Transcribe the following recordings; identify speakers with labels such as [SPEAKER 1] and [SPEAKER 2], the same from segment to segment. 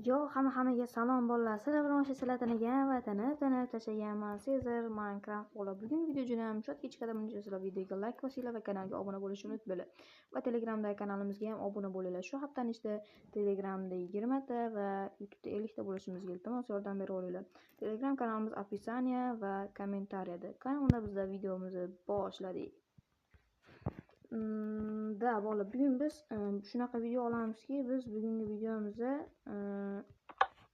[SPEAKER 1] Yo, hammaga salom bolalar. Sizlar bilan o'sha tanagan va tanib tashlaganman. Sezar Minecraft bola. Bugungi video juda ham shod kechqadam sizlar videoga like bosinglar va kanalga obuna bo'lishni unutmanglar. Va Telegramdagi kanalimizga ham obuna bo'linglar. Shu haftaning ichida Telegramda 20 ta va YouTube'da 50 ta bo'lishimizga iltimos yordam bera olinglar. Telegram kanalimiz opisiya va kommentariyada. Qani unda bizda videomizni boshladik. Da bola, bugun biz shunaqa video olamizki, biz bugungi videomizda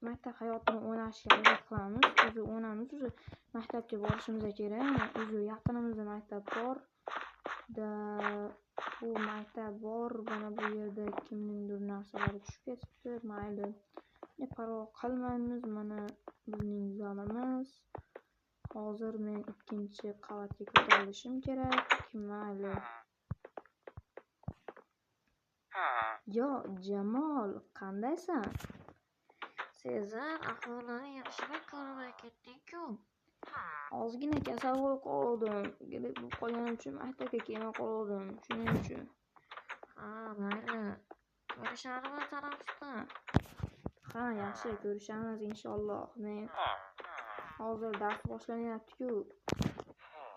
[SPEAKER 1] maktab hayotini o'ynashga harakat qilamiz. O'zi o'ynamiz, o'zi maktabga borishimiz kerak. O'zi yaqinimizda maktab bor. Bu maktab bor, mana bu yerda kimningdir narsalari tushib ketibdi. Mayli. Parvo qilmaymiz. Mana bizning zalimiz. Hozir men ikkinchi qavatga ko'tarilishim kerak. Mayli. Yo, Jamol, qandaysan?
[SPEAKER 2] Sezar, ahvollaring yaxshiroq ko'rinmay ketding-ku.
[SPEAKER 1] Ozgina kasal bo'lib qoldim. Gripp bo'lib qolganim uchun maktabga kelmay qoldim. Shuning uchun.
[SPEAKER 2] Mayli. Ko'rishamiz tanaffusda.
[SPEAKER 1] Yaxshi, ko'rishamiz inshaalloh. Men hozir dars boshlanyapti-ku.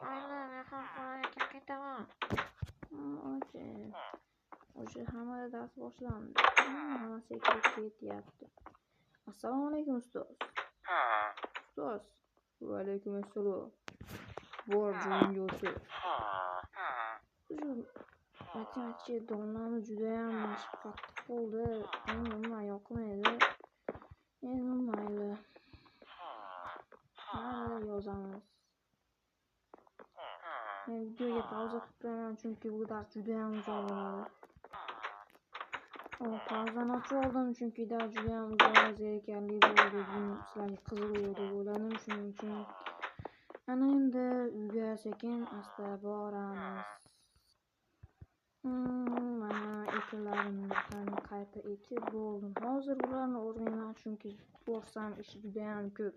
[SPEAKER 2] Mayli, men ham xonaga ketaman.
[SPEAKER 1] Okey. O'sha hammada dars boshlandi. Hammasi ketyapti. Assalomu alaykum ustoz. Ustoz. Va alaykum assalom. Bor joyingga o'tir. Matematika domlani juda ham qattiq bo'ldi. Menga yoqmaydi. Endi mayli. Yozamiz. Men videoga pauza qilib qo'yaman, chunki bu dars juda ham uzoq bo'ladi. Pauzani ochib oldim, chunki dars juda ham uzoq, zerikarli bo'ldi. Sizlarga qiziq bo'ldi deb o'yladim, shuning uchun. Ana endi uyga sekin asta boramiz. Mana ekinlarimni qayta ekib bo'ldim. Hozir bularni o'rmayman, chunki ko'rsam ish juda ham ko'p.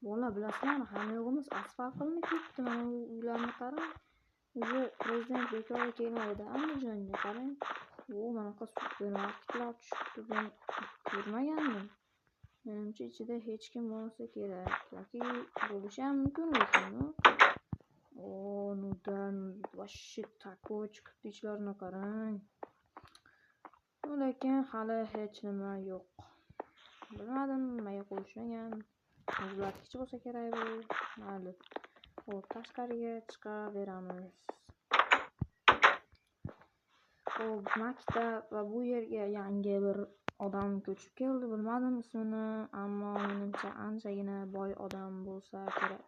[SPEAKER 1] Bola, bilasizlarmi, hamma yo'g'imiz asfalt qilinib ketdi. Mana bu uylarni qarang. O'zi prezident bekorga kelmaydi, Andijonga qarang. Mana supermarketlar tushibdi, ben ko'rmagandim. Menimcha ichida hech kim bo'lmasa kerak. Yoki bo'lishi ham mumkin, lekin nudan voshshi takoy chiqibdi, ichlarini qarang. Lekin hali hech nima yo'q. Bilmadim, nimaga qo'yishmagan. Muzlatkich bo'lsa kerak bu. Mayli. Tashqariga chiqaveramiz. Maktab va bu yerga yangi bir odam ko'chib keldi. Bilmadim ismini, ammo menimcha anchagina boy odam bo'lsa kerak.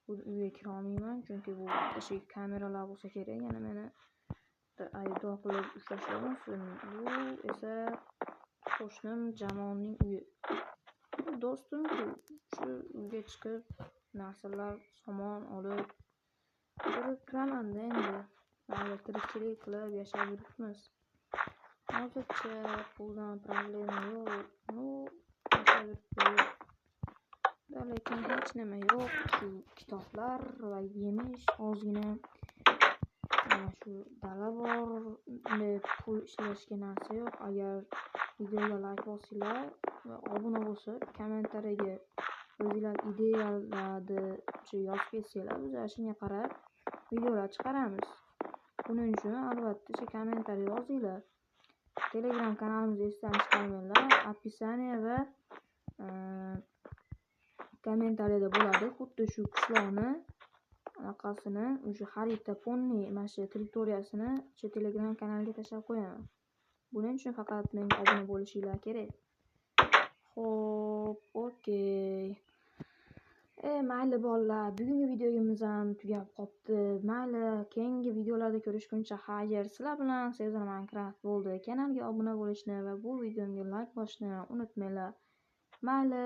[SPEAKER 1] Bu uyga kira olmayman, chunki bu eshik kameralar bo'lsa kerak. Yana meni aybdor qilib ushlashmasin. Bu esa qo'shnim Jamolning uyi. Do'stim-ku, shu uyga chiqib narsalar, somon olib turib turaman-da endi. Mayli, tirikchilik qilib yashab yuribmiz. Hozircha puldan problema yo'q. Yashab yuribmiz. Lekin hech nima yo'q. Shu kitoblar va yemish, ozgina shu dala bor. Pul ishlashga narsa yo'q. Agar videoga like bosinglar va obuna bo'lib, kommentariyaga o'zinglar ideyalarni yozib ketsanglar, biz shunga qarab videolar chiqaramiz. Buning uchun albatta kommentariy yozinglar. Telegram kanalimizni esdan chiqarmanglar. Opisiya va kommentariyada bo'ladi. Xuddi shu qishloqni anaqasini, o'sha xarita ponni mana shu territoriyasini shu Telegram kanaliga tashlab qo'yaman. Buning uchun faqat menga obuna bo'lishinglar kerak. Xo'p, okey. Mayli bolalar, bugungi videomiz ham tugab qopti. Mayli, keyingi videolarda ko'rishguncha xayr. Sizlar bilan Sezar Minecraft bo'ldi. Kanalga obuna bo'lishni va bu videomga like bosishni unutmanglar. Mayli,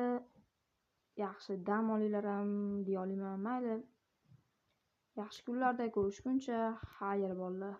[SPEAKER 1] yaxshi dam olinglar ham deya olaman. Mayli, yaxshi kunlarda ko'rishguncha xayr bolalar.